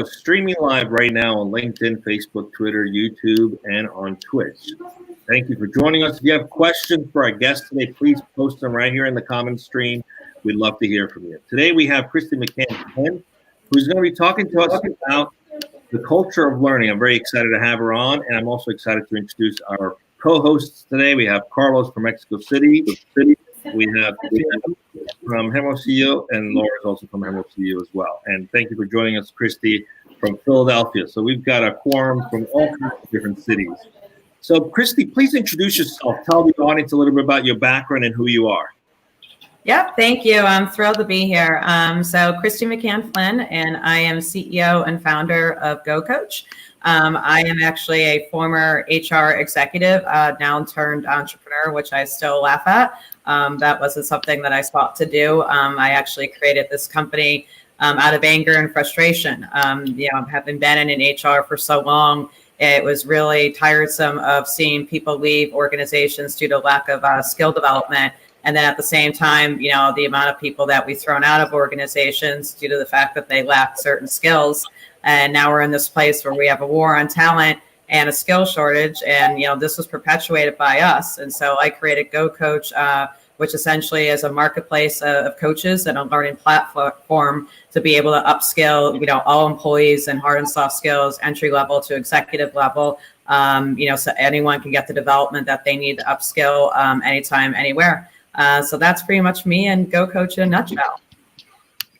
streaming live right now on LinkedIn, Facebook, Twitter, YouTube, and on Twitch. Thank you for joining us. If you have questions for our guests today, please post them right here in the comment stream. We'd love to hear from you. Today we have Christy McCann, who's going to be talking to us about the culture of learning. I'm very excited to have her on, and I'm also excited to introduce our co-hosts today. We have Carlos from Mexico City. We have from Hermosillo, and Laura is also from Hermosillo as well. And thank you for joining us, Christy, from Philadelphia. So we've got a quorum from all kinds of different cities. So, Christy, please introduce yourself. Tell the audience a little bit about your background and who you are. Yep, thank you. I'm thrilled to be here. So, Christy McCann Flynn, and I am CEO and founder of GoCoach. I am actually a former HR executive, now turned entrepreneur, which I still laugh at. That wasn't something that I sought to do. I actually created this company out of anger and frustration. Having been in HR for so long, it was really tiresome of seeing people leave organizations due to lack of skill development. And then at the same time, the amount of people that we've thrown out of organizations due to the fact that they lack certain skills. And now we're in this place where we have a war on talent and a skill shortage. And, this was perpetuated by us. And so I created GoCoach, which essentially is a marketplace of coaches and a learning platform to be able to upskill, all employees in hard and soft skills, entry level to executive level, so anyone can get the development that they need to upskill anytime, anywhere. So that's pretty much me and GoCoach in a nutshell.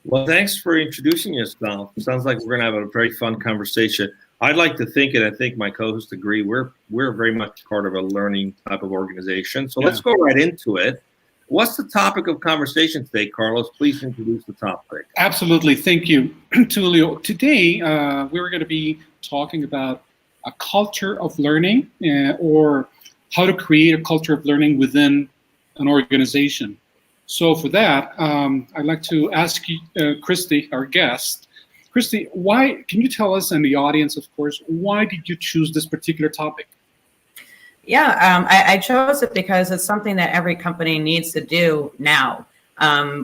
Well, thanks for introducing yourself. Sounds like we're going to have a very fun conversation. I'd like to think, and I think my co-hosts agree, we're very much part of a learning type of organization. So Let's go right into it. What's the topic of conversation today, Carlos? Please introduce the topic. Absolutely. Thank you, Tulio. Today, we're going to be talking about a culture of learning or how to create a culture of learning within an organization. So for that, I'd like to ask you, Christy, our guest. Christy, can you tell us and the audience, of course, why did you choose this particular topic? Yeah, I chose it because it's something that every company needs to do now.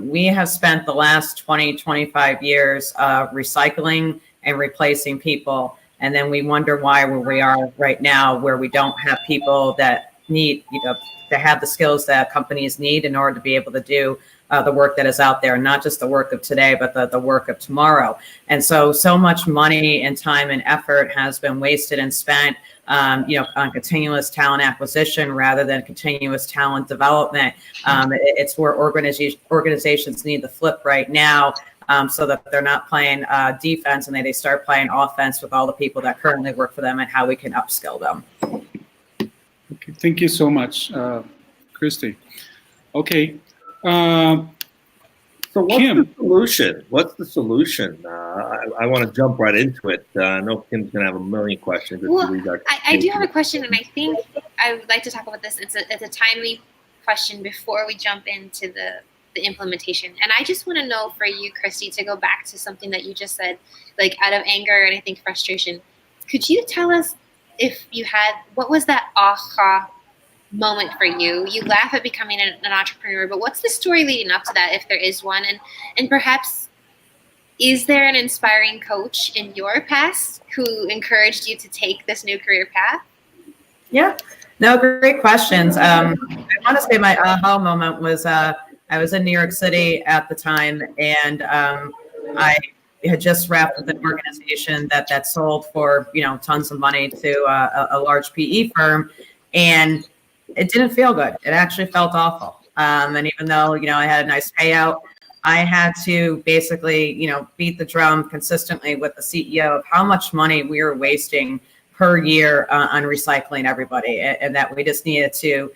We have spent the last 20, 25 years recycling and replacing people. And then we wonder why where we are right now, where we don't have people that need, to have the skills that companies need in order to be able to do the work that is out there, not just the work of today, but the work of tomorrow. And so much money and time and effort has been wasted and spent on continuous talent acquisition rather than continuous talent development. It's where organizations need to flip right now so that they're not playing defense and they start playing offense with all the people that currently work for them and how we can upskill them. Okay, thank you so much, Christy. Okay. So what's the solution? What's the solution? I want to jump right into it. I know Kim's going to have a million questions. Well, I do have a question, and I think I would like to talk about this. It's a timely question before we jump into the implementation. And I just want to know for you, Christy, to go back to something that you just said, like out of anger and I think frustration. Could you tell us what was that aha moment for you? You laugh at becoming an entrepreneur, but what's the story leading up to that, if there is one? And perhaps, is there an inspiring coach in your past who encouraged you to take this new career path? Yeah, no, great questions. I want to say my aha moment was I was in New York City at the time, and I had just wrapped with an organization that sold for tons of money to a large PE firm, and it didn't feel good. It actually felt awful. And even though I had a nice payout, I had to basically beat the drum consistently with the CEO of how much money we were wasting per year on recycling everybody, and that we just needed to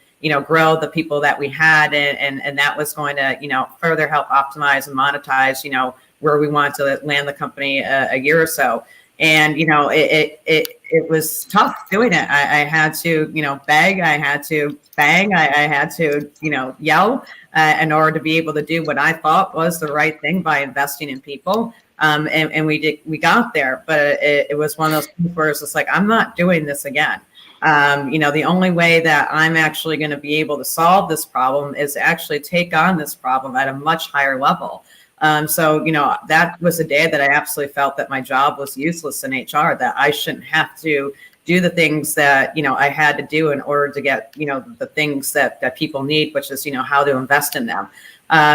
grow the people that we had, and that was going to further help optimize and monetize where we wanted to land the company a year or so. And it was tough doing it. I had to beg, I had to bang, I had to yell in order to be able to do what I thought was the right thing by investing in people. And we got there, but it was one of those things where it's just like, I'm not doing this again. The only way that I'm actually going to be able to solve this problem is to actually take on this problem at a much higher level. So, that was a day that I absolutely felt that my job was useless in HR, that I shouldn't have to do the things that, I had to do in order to get, the things that people need, which is, how to invest in them.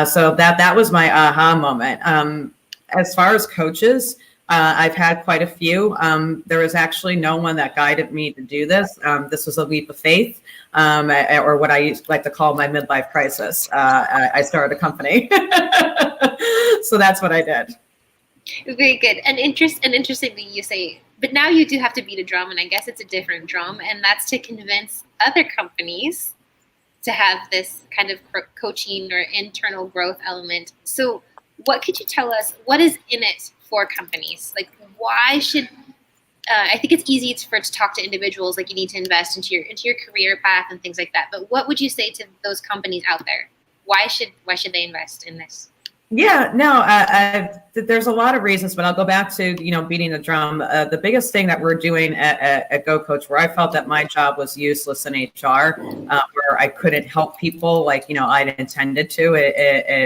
So that was my aha moment. As far as coaches, I've had quite a few. There was actually no one that guided me to do this. This was a leap of faith, or what I used to like to call my midlife crisis. I started a company. So that's what I did. Very good. And interestingly, you say, but now you do have to beat a drum, and I guess it's a different drum, and that's to convince other companies to have this kind of coaching or internal growth element. So what could you tell us, what is in it for companies? Like, why should, I think it's easy to talk to individuals, like you need to invest into your career path and things like that. But what would you say to those companies out there? Why should they invest in this? Yeah, no, there's a lot of reasons, but I'll go back to, beating the drum. The biggest thing that we're doing at Go Coach, where I felt that my job was useless in HR, where I couldn't help people like, I'd intended to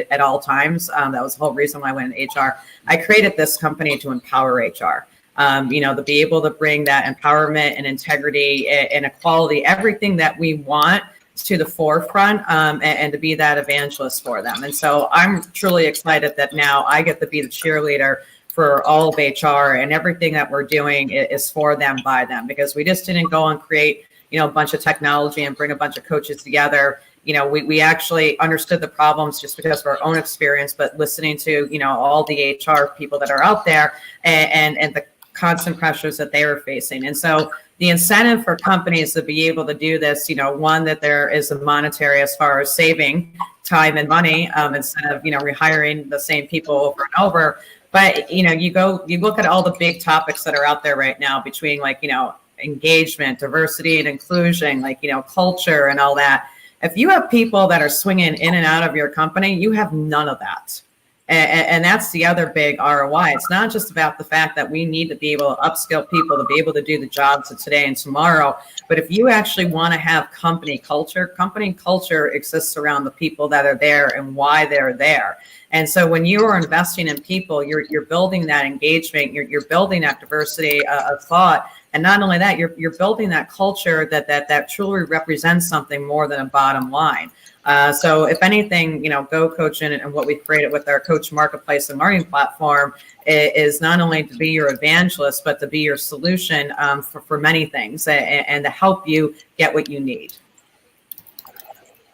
at all times. That was the whole reason why I went in HR. I created this company to empower HR. To be able to bring that empowerment and integrity and equality, everything that we want, to the forefront, and to be that evangelist for them. And so I'm truly excited that now I get to be the cheerleader for all of HR, and everything that we're doing is for them, by them, because we just didn't go and create, a bunch of technology and bring a bunch of coaches together. We actually understood the problems just because of our own experience, but listening to, all the HR people that are out there and the constant pressures that they were facing. And so the incentive for companies to be able to do this, one, that there is a monetary as far as saving time and money, instead of, rehiring the same people over and over. But, you look at all the big topics that are out there right now between like, engagement, diversity and inclusion, like, culture and all that. If you have people that are swinging in and out of your company, you have none of that. And that's the other big ROI. It's not just about the fact that we need to be able to upskill people to be able to do the jobs of today and tomorrow. But if you actually want to have company culture exists around the people that are there and why they're there. And so when you are investing in people, you're building that engagement, you're building that diversity of thought. And not only that, you're building that culture that truly represents something more than a bottom line. So if anything, Go Coach and what we created with our Coach Marketplace and Learning Platform is not only to be your evangelist, but to be your solution for many things and to help you get what you need.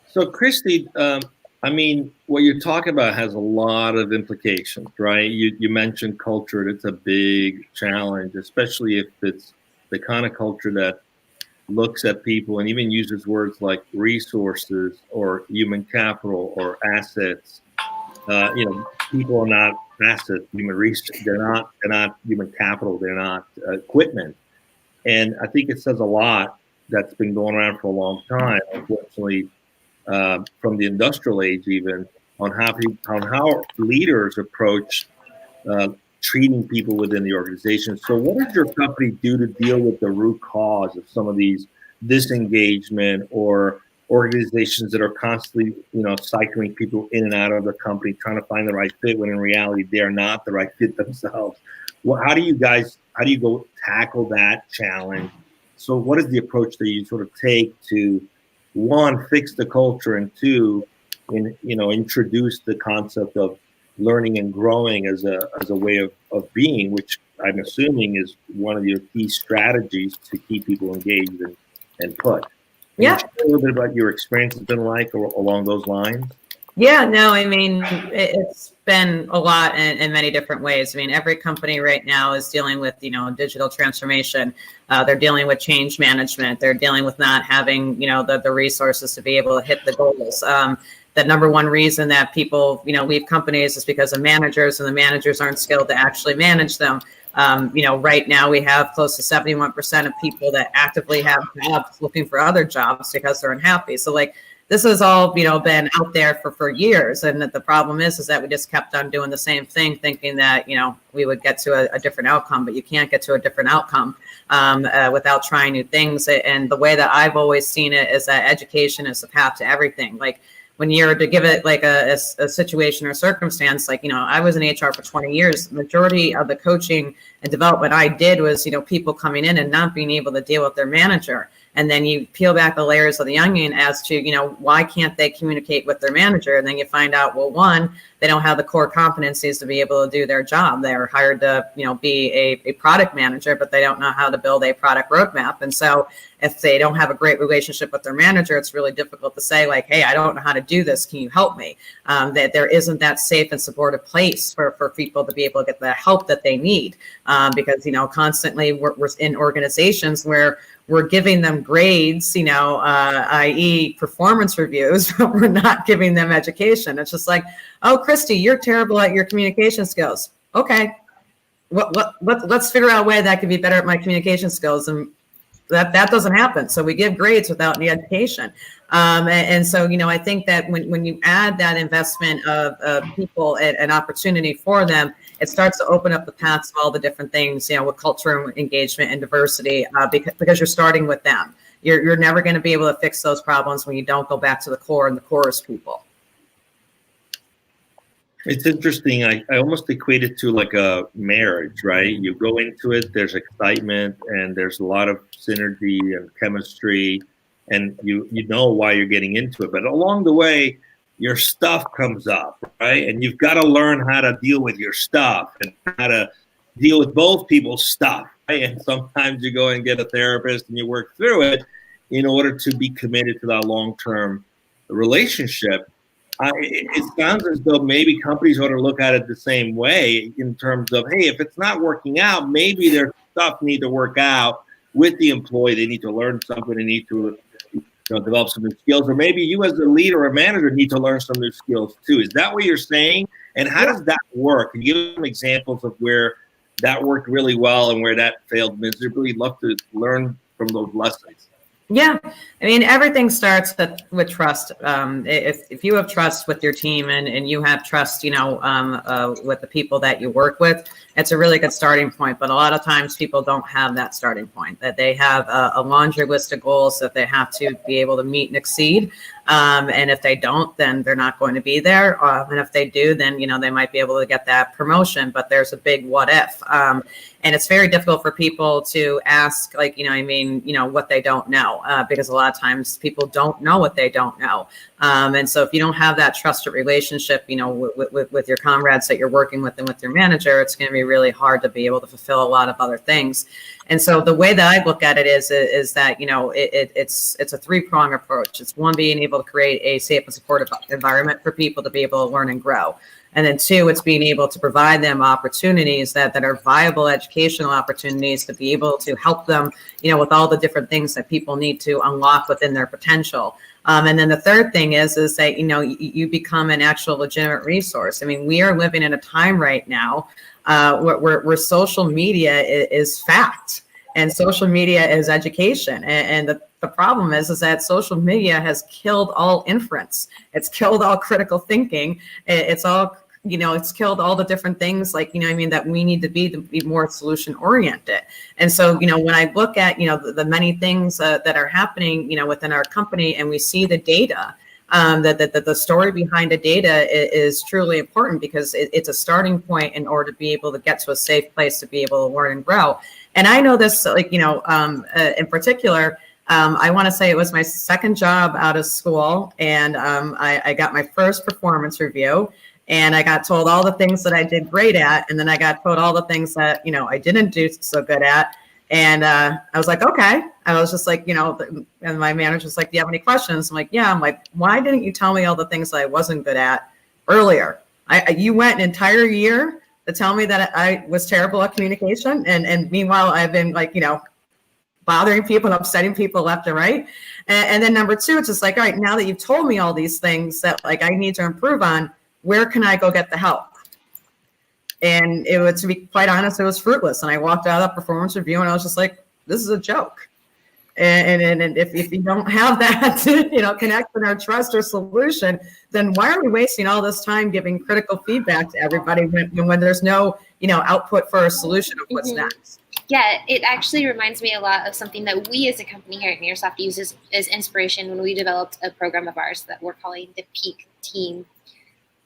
So Christy, what you're talking about has a lot of implications, right? You mentioned culture. It's a big challenge, especially if it's the kind of culture that looks at people and even uses words like resources or human capital or assets. People are not assets, human resources. They're not human capital. They're not equipment. And I think it says a lot that's been going around for a long time, unfortunately, from the industrial age even, on how leaders approach treating people within the organization. So what does your company do to deal with the root cause of some of these disengagement or organizations that are constantly, cycling people in and out of the company, trying to find the right fit when in reality they are not the right fit themselves? Well, how do you go tackle that challenge? So what is the approach that you sort of take to, one, fix the culture, and two, introduce the concept of learning and growing as a way of being, which I'm assuming is one of your key strategies to keep people engaged and put. Yeah. Can you share a little bit about your experience has been like along those lines? Yeah, no, it's been a lot in many different ways. Every company right now is dealing with, digital transformation. They're dealing with change management. They're dealing with not having, the resources to be able to hit the goals. The number one reason that people, leave companies is because of managers, and the managers aren't skilled to actually manage them. Right now we have close to 71% of people that actively have jobs looking for other jobs because they're unhappy. So this has all, been out there for years. And the problem is that we just kept on doing the same thing, thinking that, we would get to a different outcome, but you can't get to a different outcome without trying new things. And the way that I've always seen it is that education is the path to everything. when you're to give it like a situation or circumstance, like, I was in HR for 20 years. The majority of the coaching and development I did was, people coming in and not being able to deal with their manager. And then you peel back the layers of the onion as to, why can't they communicate with their manager? And then you find out, well, one, they don't have the core competencies to be able to do their job. They're hired to, be a product manager, but they don't know how to build a product roadmap. And so if they don't have a great relationship with their manager, it's really difficult to say like, hey, I don't know how to do this. Can you help me? That there isn't that safe and supportive place for people to be able to get the help that they need. Because, constantly we're in organizations where we're giving them grades, i.e. performance reviews, but we're not giving them education. It's just like, oh, Christy, you're terrible at your communication skills. Okay, let's figure out a way that could be better at my communication skills. And that doesn't happen. So we give grades without any education. And so, I think that when you add that investment of people and an opportunity for them, it starts to open up the paths of all the different things, with culture and engagement and diversity, because you're starting with them. You're never going to be able to fix those problems when you don't go back to the core, and the core is people. It's interesting. I almost equate it to like a marriage, right? You go into it, there's excitement and there's a lot of synergy and chemistry, and you know why you're getting into it. But along the way, your stuff comes up, right? And you've got to learn how to deal with your stuff and how to deal with both people's stuff, right? And sometimes you go and get a therapist and you work through it in order to be committed to that long-term relationship. It sounds as though maybe companies ought to look at it the same way in terms of, hey, if it's not working out, maybe their stuff need to work out with the employee. They need to learn something. They need to develop some new skills. Or maybe you as a leader or manager need to learn some new skills too. Is that what you're saying? And how does that work? Can you give some examples of where that worked really well and where that failed miserably? Love to learn from those lessons. Yeah, I mean, everything starts with trust. If you have trust with your team and you have trust, with the people that you work with, it's a really good starting point. But a lot of times people don't have that starting point, that they have a laundry list of goals that they have to be able to meet and exceed. And if they don't, then they're not going to be there. And if they do, then, they might be able to get that promotion, but there's a big what if. And it's very difficult for people to ask, like, what they don't know, because a lot of times people don't know what they don't know. And so if you don't have that trusted relationship, with your comrades that you're working with and with your manager, it's going to be really hard to be able to fulfill a lot of other things. And so the way that I look at it is that, it's a three-prong approach. It's one, being able to create a safe and supportive environment for people to be able to learn and grow. And then two, it's being able to provide them opportunities that are viable educational opportunities to be able to help them, with all the different things that people need to unlock within their potential. And then the third thing is that, you become an actual legitimate resource. I mean, we are living in a time right now where social media is fact and social media is education. And the problem is that social media has killed all inference. It's killed all critical thinking. It's all, it's killed all the different things that we need to be more solution oriented. And so, when I look at, the many things that are happening, within our company, and we see the data, that the story behind the data is truly important, because it's a starting point in order to be able to get to a safe place to be able to learn and grow. And I know this, in particular, I want to say it was my second job out of school, and I got my first performance review, and I got told all the things that I did great at, and then I got told all the things that, I didn't do so good at. And I was like, okay. I was just like, and my manager was like, do you have any questions? I'm like, yeah. I'm like, why didn't you tell me all the things that I wasn't good at earlier? You went an entire year to tell me that I was terrible at communication. And meanwhile, I've been bothering people and upsetting people left and right. And then number two, it's just like, all right, now that you've told me all these things that I need to improve on, where can I go get the help? And it was, to be quite honest, it was fruitless. And I walked out of that performance review and I was just like, this is a joke. And if you don't have that, connection or trust or solution, then why are we wasting all this time giving critical feedback to everybody when there's no, output for a solution of what's next? Yeah, it actually reminds me a lot of something that we as a company here at Nearsoft use as inspiration when we developed a program of ours that we're calling the Peak Team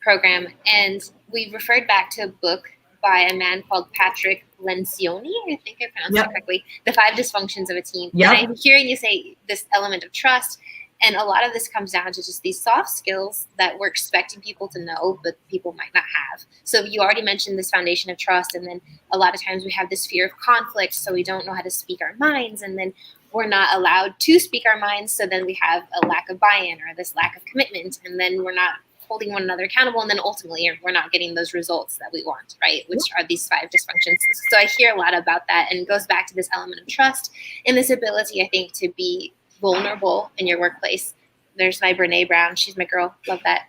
program. And we referred back to a book by a man called Patrick Lencioni. I think I pronounced that correctly. The 5 Dysfunctions of a Team. Yep. And I'm hearing you say this element of trust. And a lot of this comes down to just these soft skills that we're expecting people to know, but people might not have. So you already mentioned this foundation of trust. And then a lot of times we have this fear of conflict. So we don't know how to speak our minds. And then we're not allowed to speak our minds. So then we have a lack of buy-in or this lack of commitment. And then we're not holding one another accountable. And then ultimately we're not getting those results that we want, right? Which are these 5 dysfunctions. So I hear a lot about that, and it goes back to this element of trust and this ability, I think, to be vulnerable in your workplace. There's my Brene Brown. She's my girl. Love that.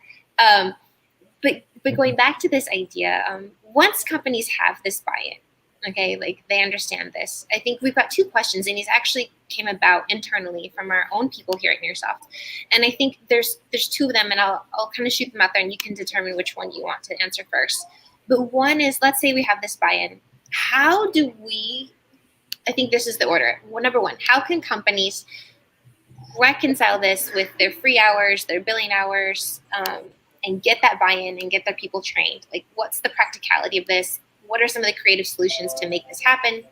But going back to this idea, once companies have this buy-in, okay, like they understand this, I think we've got 2 questions, and these actually came about internally from our own people here at Nearsoft. And I think there's 2 of them, and I'll kind of shoot them out there, and you can determine which one you want to answer first. But one is, let's say we have this buy-in. How do we, I think this is the order. Well, number 1, how can companies reconcile this with their free hours, their billing hours, and get that buy-in and get their people trained? Like, what's the practicality of this? What are some of the creative solutions to make this happen,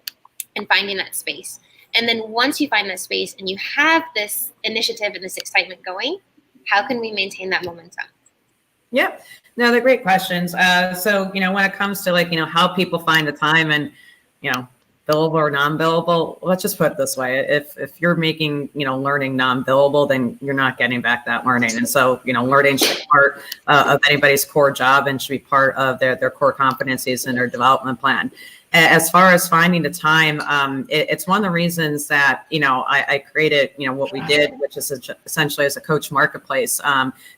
and finding that space? And then once you find that space and you have this initiative and this excitement going, how can we maintain that momentum? Yep. No, they're great questions. So, when it comes to how people find the time and, billable or non-billable, let's just put it this way. If you're making, learning non-billable, then you're not getting back that learning. And so, learning should be part of anybody's core job and should be part of their core competencies in their development plan. As far as finding the time, it's one of the reasons that, I created, what we did, which is essentially as a coach marketplace,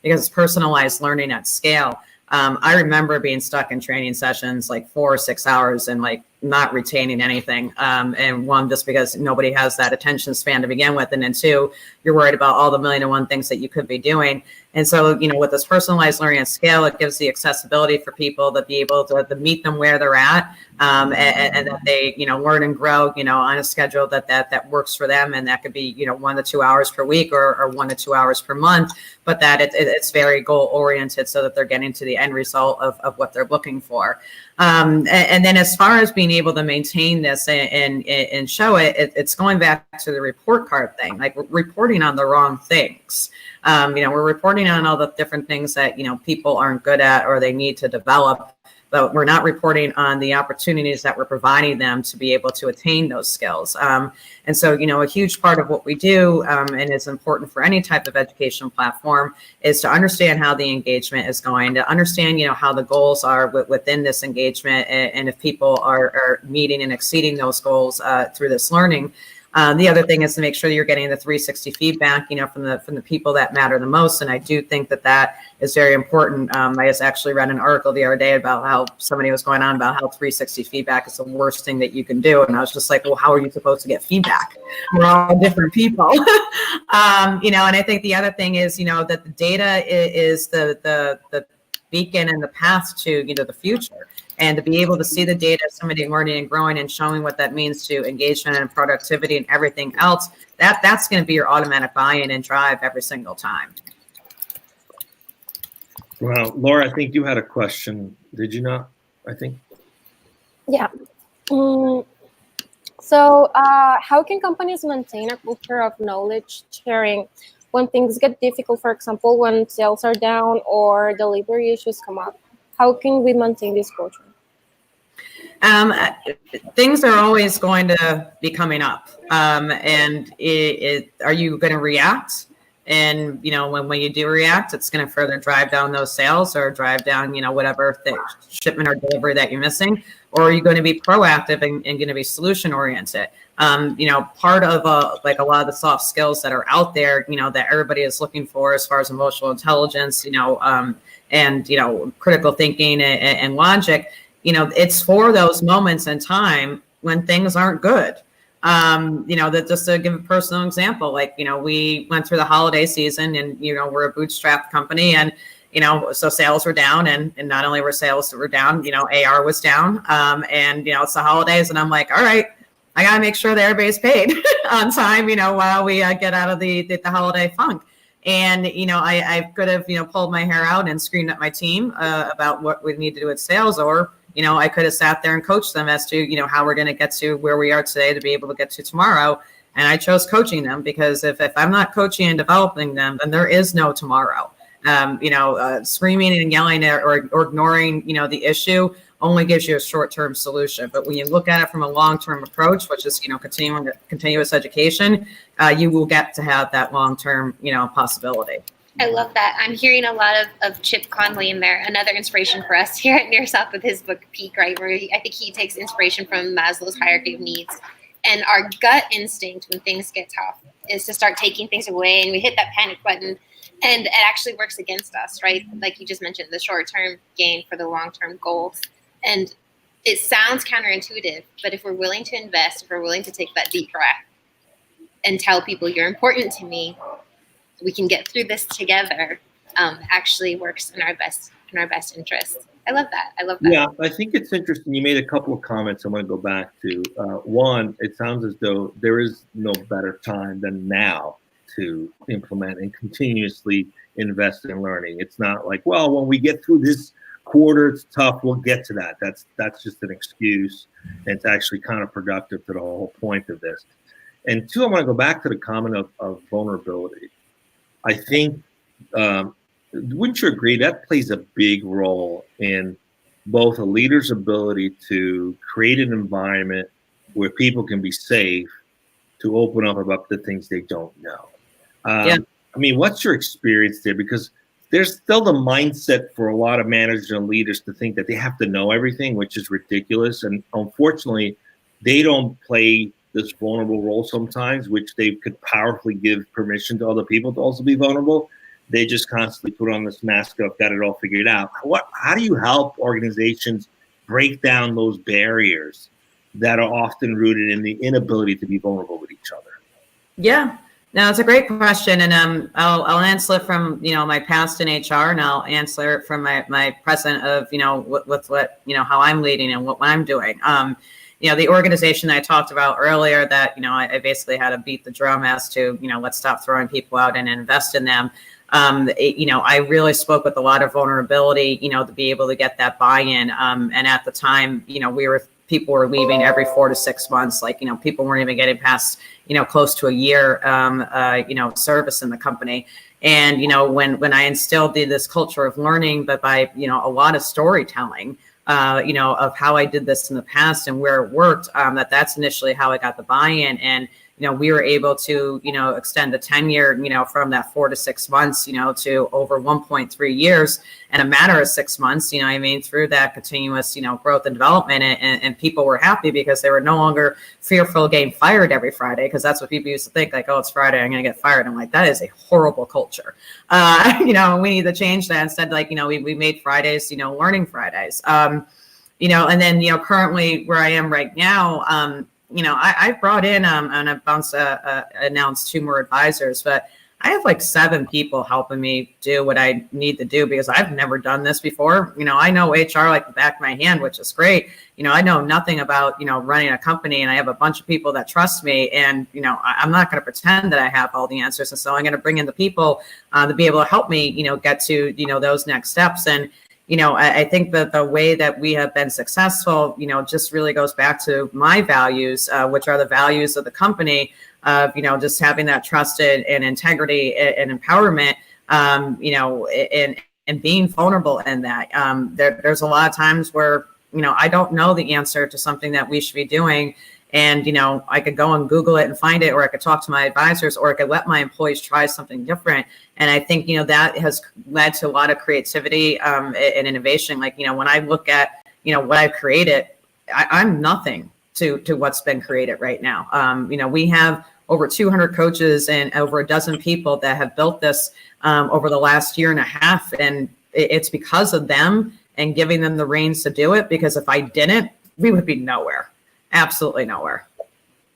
because it's personalized learning at scale. I remember being stuck in training sessions like 4 or 6 hours and not retaining anything. And 1, just because nobody has that attention span to begin with. And then 2, you're worried about all the 1,000,001 things that you could be doing. And so, with this personalized learning at scale, it gives the accessibility for people to be able to meet them where they're at, and that they, learn and grow, on a schedule that works for them. And that could be, 1 to 2 hours per week or 1 to 2 hours per month, but that it's very goal oriented so that they're getting to the end result of what they're looking for. And then as far as being able to maintain this and show it, it's going back to the report card thing, like we're reporting on the wrong things. We're reporting on all the different things that, people aren't good at or they need to develop, but we're not reporting on the opportunities that we're providing them to be able to attain those skills. And so, a huge part of what we do, and is important for any type of educational platform, is to understand how the engagement is going, to understand, how the goals are within this engagement, and if people are meeting and exceeding those goals through this learning. The other thing is to make sure you're getting the 360 feedback, from the people that matter the most. And I do think that is very important. I just actually read an article the other day about how somebody was going on about how 360 feedback is the worst thing that you can do. And I was just like, well, how are you supposed to get feedback? We're all different people. And I think the other thing is, that the data is the beacon and the path to, the future. And to be able to see the data of somebody learning and growing and showing what that means to engagement and productivity and everything else, that's going to be your automatic buy-in and drive every single time. Well, Laura, I think you had a question. Did you not? I think. Yeah. So how can companies maintain a culture of knowledge sharing when things get difficult, for example, when sales are down or delivery issues come up? How can we maintain this culture? Things are always going to be coming up. And are you going to react? And, when you do react, it's going to further drive down those sales or drive down, whatever shipment or delivery that you're missing. Or are you going to be proactive and going to be solution oriented? Part of a lot of the soft skills that are out there, that everybody is looking for as far as emotional intelligence, and, critical thinking and logic, it's for those moments in time when things aren't good. That just to give a personal example, we went through the holiday season and, we're a bootstrap company and, so sales were down and not only were sales that were down, AR was down. And, it's the holidays and I'm like, all right, I got to make sure that everybody's paid on time, while we get out of the holiday funk. And, I could have, pulled my hair out and screamed at my team about what we need to do with sales, or, I could have sat there and coached them as to, how we're going to get to where we are today to be able to get to tomorrow. And I chose coaching them because if I'm not coaching and developing them, then there is no tomorrow. Screaming and yelling or ignoring, the issue only gives you a short-term solution. But when you look at it from a long-term approach, which is, continuous education, you will get to have that long-term, possibility. I love that. I'm hearing a lot of Chip Conley in there, another inspiration for us here at Near South with his book Peak, right? Where I think he takes inspiration from Maslow's hierarchy of needs. And our gut instinct when things get tough is to start taking things away, and we hit that panic button, and it actually works against us, right? Like you just mentioned, the short-term gain for the long-term goals. And it sounds counterintuitive, but if we're willing to invest, if we're willing to take that deep breath and tell people you're important to me, we can get through this together, actually works in our best interest. I love that. Yeah, I think it's interesting. You made a couple of comments I want to go back to. One, it sounds as though there is no better time than now to implement and continuously invest in learning. It's not like, well, when we get through this quarter, it's tough, we'll get to that. That's just an excuse. And it's actually counterproductive to the whole point of this. And two, I want to go back to the comment of vulnerability. I think, wouldn't you agree that plays a big role in both a leader's ability to create an environment where people can be safe to open up about the things they don't know? I mean, what's your experience there? Because there's still the mindset for a lot of managers and leaders to think that they have to know everything, which is ridiculous. And unfortunately, they don't play this vulnerable role sometimes, which they could powerfully give permission to other people to also be vulnerable. They just constantly put on this mask of got it all figured out. How do you help organizations break down those barriers that are often rooted in the inability to be vulnerable with each other? Yeah, no, it's a great question. And I'll answer it from, my past in HR, and I'll answer it from my present of, with what, how I'm leading and what I'm doing. The organization I talked about earlier that, I basically had to beat the drum as to, let's stop throwing people out and invest in them. I really spoke with a lot of vulnerability, to be able to get that buy-in. And at the time, people were leaving every 4 to 6 months. Like, people weren't even getting past, close to a year, service in the company. And, when I instilled this culture of learning, but by, a lot of storytelling, of how I did this in the past and where it worked, that's initially how I got the buy-in. And, we were able to, extend the tenure, from that 4 to 6 months, to over 1.3 years in a matter of 6 months, through that continuous, growth and development. And people were happy because they were no longer fearful of getting fired every Friday, because that's what people used to think, like, oh, it's Friday, I'm going to get fired. I'm like, that is a horrible culture. We need to change that. Instead, like, we made Fridays, learning Fridays, and then, currently where I am right now, I brought in, and I've announced 2 more advisors, but I have like 7 people helping me do what I need to do because I've never done this before. I know HR like the back of my hand, which is great. I know nothing about, running a company, and I have a bunch of people that trust me, and, I'm not going to pretend that I have all the answers. And so I'm going to bring in the people to be able to help me, get to, those next steps. And, I think that the way that we have been successful, just really goes back to my values, which are the values of the company of, just having that trust and integrity and empowerment, and being vulnerable in that. There's a lot of times where, I don't know the answer to something that we should be doing. And, I could go and Google it and find it, or I could talk to my advisors, or I could let my employees try something different. And I think, that has led to a lot of creativity and innovation. Like, when I look at, what I've created, I'm nothing to what's been created right now. We have over 200 coaches and over a dozen people that have built this over the last year and a half. And it's because of them and giving them the reins to do it, because if I didn't, we would be nowhere. Absolutely nowhere.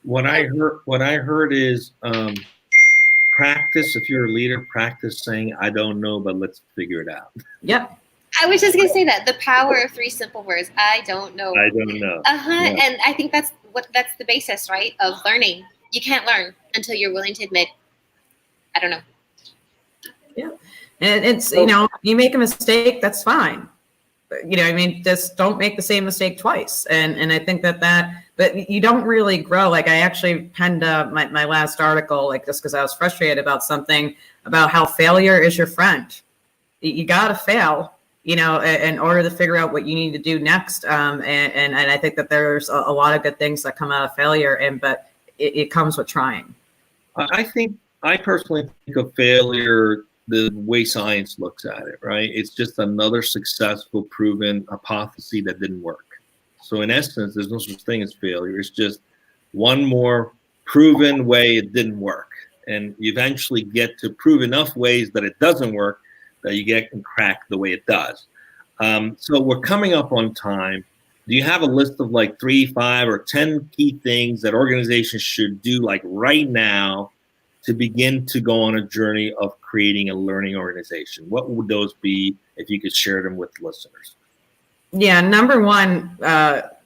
What I heard is practice. If you're a leader, practice saying, I don't know, but let's figure it out. Yep. I was just going to say that the power of 3 simple words. I don't know. I don't know. Yeah. And I think that's that's the basis, right, of learning. You can't learn until you're willing to admit, I don't know. Yeah. And it's, you know, you make a mistake, that's fine. You know, I mean, just don't make the same mistake twice. And I think but you don't really grow. Like I actually penned my last article, like just because I was frustrated about something, about how failure is your friend. You got to fail, you know, in order to figure out what you need to do next. And I think that there's a lot of good things that come out of failure, but it comes with trying. I personally think of failure the way science looks at it, right? It's just another successful, proven hypothesis that didn't work. So in essence, there's no such thing as failure. It's just one more proven way it didn't work. And you eventually get to prove enough ways that it doesn't work that you get and crack the way it does. So we're coming up on time. Do you have a list of like 3, 5, or 10 key things that organizations should do like right now to begin to go on a journey of creating a learning organization? What would those be if you could share them with listeners? Yeah, number one,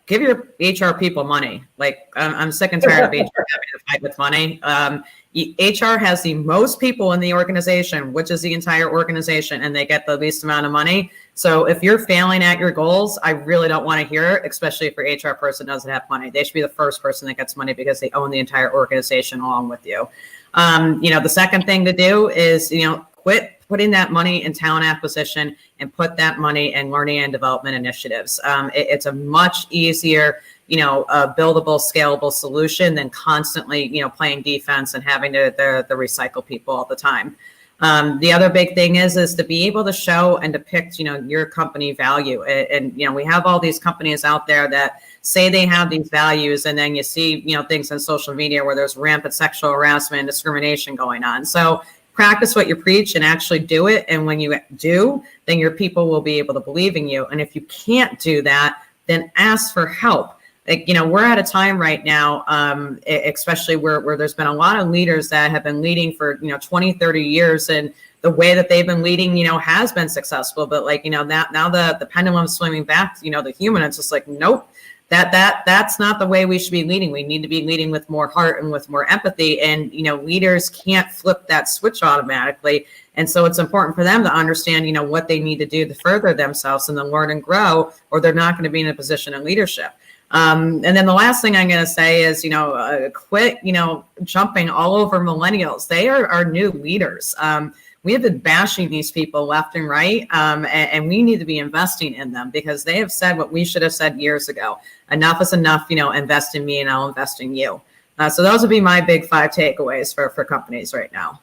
give your HR people money. Like I'm sick and tired of HR having to fight with money. HR has the most people in the organization, which is the entire organization, and they get the least amount of money. So if you're failing at your goals, I really don't want to hear it, especially if your HR person doesn't have money. They should be the first person that gets money because they own the entire organization along with you. You know, the second thing to do is, you know, quit putting that money in talent acquisition and put that money in learning and development initiatives. It's a much easier, you know, buildable, scalable solution than constantly, you know, playing defense and having to recycle people all the time. The other big thing is to be able to show and depict, you know, your company value. And, you know, we have all these companies out there that say they have these values, and then you see, you know, things on social media where there's rampant sexual harassment and discrimination going on. So practice what you preach and actually do it. And when you do, then your people will be able to believe in you. And if you can't do that, then ask for help. Like, you know, we're at a time right now, especially where there's been a lot of leaders that have been leading for, you know, 20, 30 years. And the way that they've been leading, you know, has been successful. But like, you know, now the pendulum's swinging back, you know, the human, it's just like, nope, that's not the way we should be leading. We need to be leading with more heart and with more empathy. And, you know, leaders can't flip that switch automatically. And so it's important for them to understand, you know, what they need to do to further themselves and to learn and grow, or they're not going to be in a position of leadership. And then the last thing I'm going to say is, you know, quit, you know, jumping all over millennials. They are our new leaders. We have been bashing these people left and right, and we need to be investing in them because they have said what we should have said years ago. Enough is enough, you know, invest in me and I'll invest in you. So those would be my big 5 takeaways for companies right now.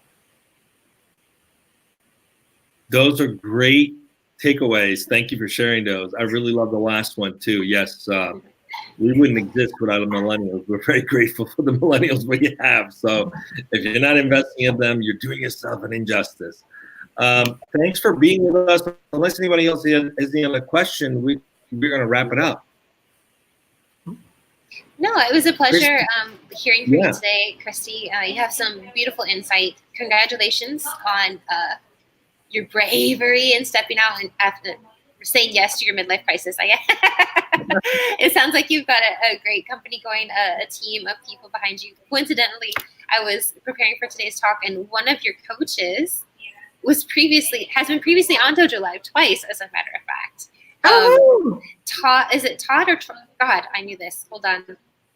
Those are great takeaways. Thank you for sharing those. I really love the last one too. Yes, we wouldn't exist without the millennials. We're very grateful for the millennials we have. So if you're not investing in them, you're doing yourself an injustice. Thanks for being with us. Unless anybody else has any other question, we're going to wrap it up. No, it was a pleasure hearing from you today, Christy. You have some beautiful insight. Congratulations on your bravery in stepping out and after saying yes to your midlife crisis. It sounds like you've got a great company going, a team of people behind you. Coincidentally, I was preparing for today's talk, and one of your coaches has been previously on Dojo Live twice, as a matter of fact. Is it Todd or God? I knew this. Hold on.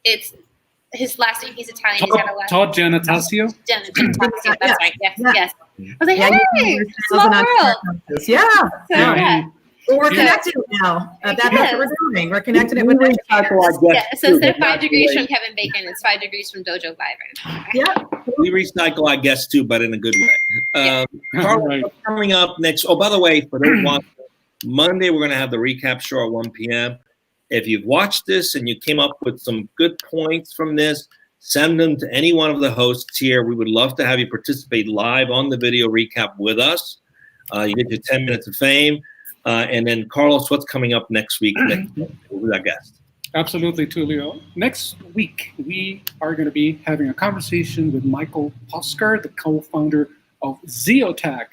It's his last name. He's Italian. He's got a last Todd Giannatasio. Giannatasio. That's right. Yes. I was like, hey, small world. Yeah. Well, we're connected now. That's what we're doing. We're connecting it with educators. So instead of 5 degrees from Kevin Bacon, it's 5 degrees from Dojo Live. Yeah. We recycle our guests too, but in a good way. Carl, coming up next. Oh, by the way, for those watching, Monday we're going to have the recap show at 1 p.m. If you've watched this and you came up with some good points from this, send them to any one of the hosts here. We would love to have you participate live on the video recap with us. You get your 10 minutes of fame. And then, Carlos, what's coming up next week? With our guest? Absolutely, Tulio. Next week, we are going to be having a conversation with Michael Posker, the co-founder of Zeotag.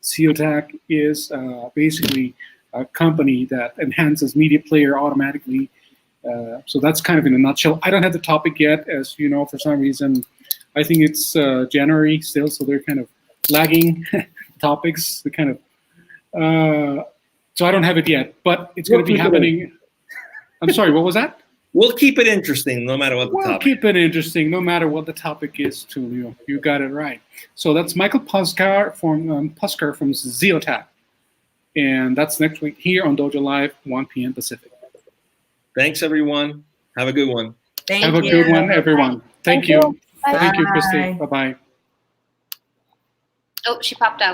Zeotag is basically a company that enhances media player automatically So that's kind of in a nutshell. I don't have the topic yet, as you know, for some reason. I think it's January still, so they're kind of lagging topics. The kind of so I don't have it yet, but it's going to be happening. I'm sorry, what was that? We'll keep it interesting no matter what the We'll topic. keep it interesting, no matter what the topic is, Tulio. You got it right. So that's Michael Puskar from Zeotap. And that's next week here on Dojo Live, 1 p.m. Pacific. Thanks, everyone. Have a good one. Thank Have a you. good one, everyone. Thank you. Bye. Thank you, Christy. Bye. Bye-bye. Oh, she popped out.